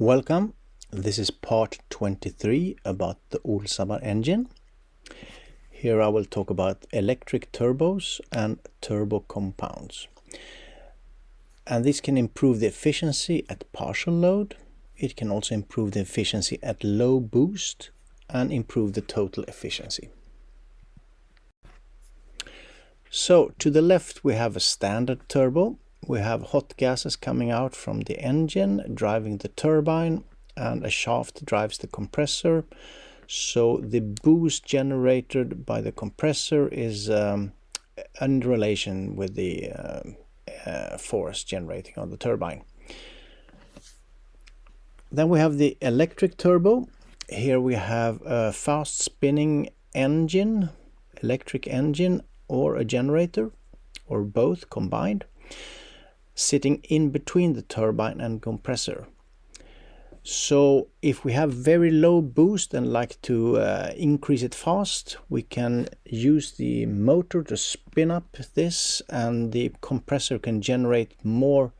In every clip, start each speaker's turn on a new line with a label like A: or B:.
A: Welcome. This is part 23 about the Olshammar engine. Here I will talk about electric turbos and turbo compounds. And this can improve the efficiency at partial load. It can also improve the efficiency at low boost and improve the total efficiency. So to the left we have a standard turbo. We have hot gases coming out from the engine driving the turbine, and a shaft drives the compressor. So the boost generated by the compressor is in relation with the force generating on the turbine. Then we have the electric turbo. Here we have a fast spinning engine, electric engine, or a generator, or both combined, sitting in between the turbine and compressor. So if we have very low boost and like to increase it fast, we can use the motor to spin up this, and the compressor can generate more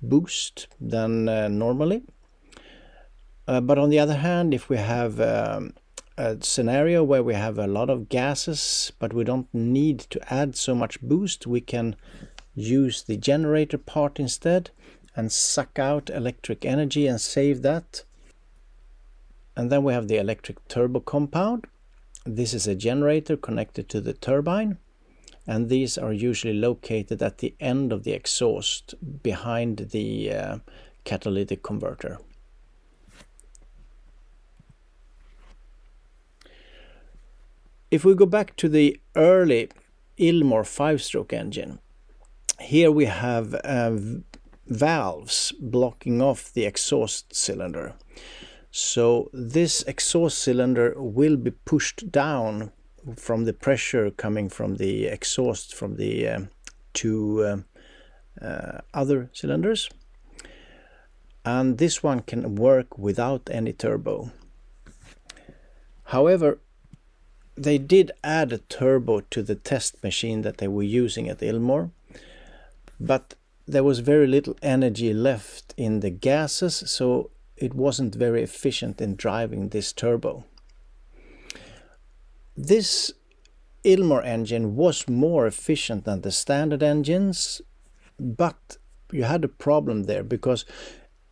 A: boost than normally. But on the other hand, if we have a scenario where we have a lot of gases but we don't need to add so much boost, we can use the generator part instead and suck out electric energy and save that. And then we have the electric turbo compound. This is a generator connected to the turbine, and these are usually located at the end of the exhaust behind the catalytic converter. If we go back to the early Illmor 5-stroke engine, here we have valves blocking off the exhaust cylinder. So this exhaust cylinder will be pushed down from the pressure coming from the exhaust from the two other cylinders. And this one can work without any turbo. However, they did add a turbo to the test machine that they were using at Illmor, but there was very little energy left in the gases, so it wasn't very efficient in driving this turbo. This Illmor engine was more efficient than the standard engines, but you had a problem there because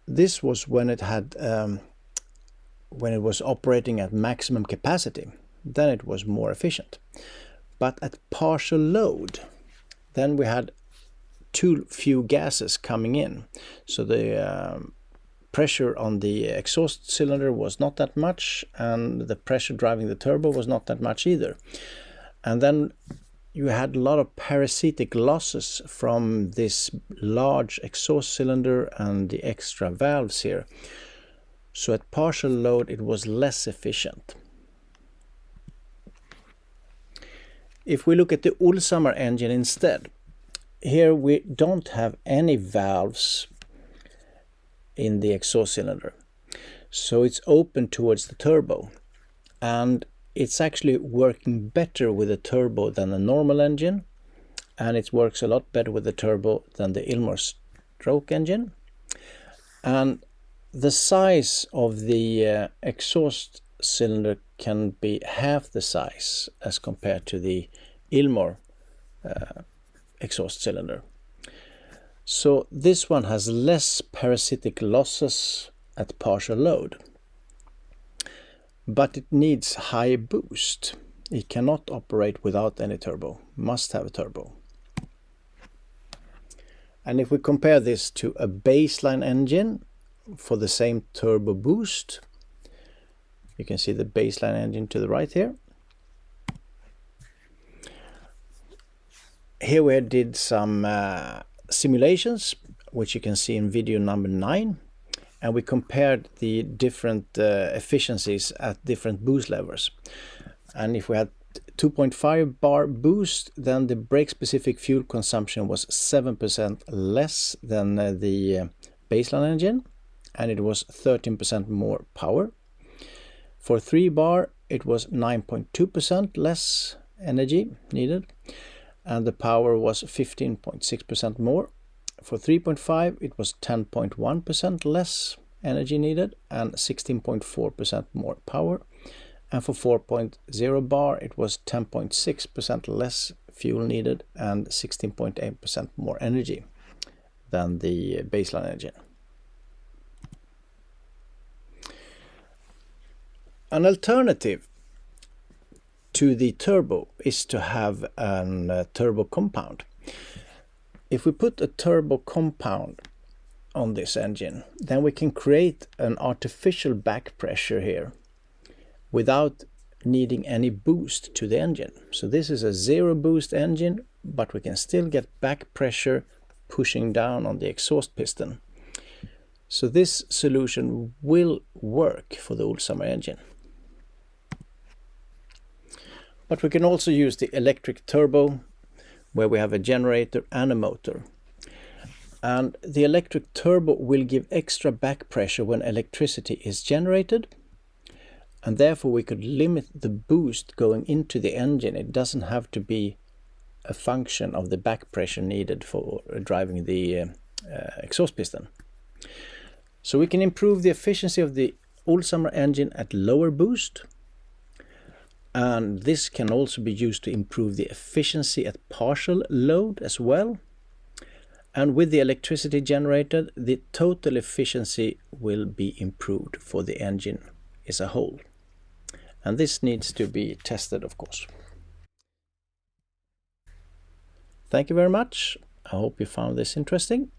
A: this was when it had when it was operating at maximum capacity. Then it was more efficient. But at partial load, then we had too few gases coming in. So the pressure on the exhaust cylinder was not that much, and the pressure driving the turbo was not that much either. And then you had a lot of parasitic losses from this large exhaust cylinder and the extra valves here. So at partial load it was less efficient. If we look at the Olshammar engine instead, here we don't have any valves in the exhaust cylinder. So it's open towards the turbo, and it's actually working better with a turbo than a normal engine, and it works a lot better with the turbo than the Illmor stroke engine. And the size of the exhaust cylinder can be half the size as compared to the Illmor exhaust cylinder. So this one has less parasitic losses at partial load, but it needs high boost. It cannot operate without any turbo, must have a turbo. And if we compare this to a baseline engine for the same turbo boost, you can see the baseline engine to the right here. Here we did some simulations, which you can see in video number 9, and we compared the different efficiencies at different boost levels. And if we had 2.5 bar boost, then the brake specific fuel consumption was 7% less than the baseline engine, and it was 13% more power. For 3 bar it was 9.2% less energy needed, and the power was 15.6% more. For 3.5 it was 10.1% less energy needed and 16.4% more power. And for 4.0 bar it was 10.6% less fuel needed and 16.8% more energy than the baseline engine. An alternative to the turbo is to have a turbo compound. If we put a turbo compound on this engine, then we can create an artificial back pressure here without needing any boost to the engine. So this is a zero boost engine, but we can still get back pressure pushing down on the exhaust piston. So this solution will work for the Olshammar engine. But we can also use the electric turbo, where we have a generator and a motor. And the electric turbo will give extra back pressure when electricity is generated, and therefore we could limit the boost going into the engine. It doesn't have to be a function of the back pressure needed for driving the exhaust piston. So we can improve the efficiency of the Olshammar engine at lower boost, and this can also be used to improve the efficiency at partial load as well. And with the electricity generated, the total efficiency will be improved for the engine as a whole. And this needs to be tested, of course. Thank you very much. I hope you found this interesting.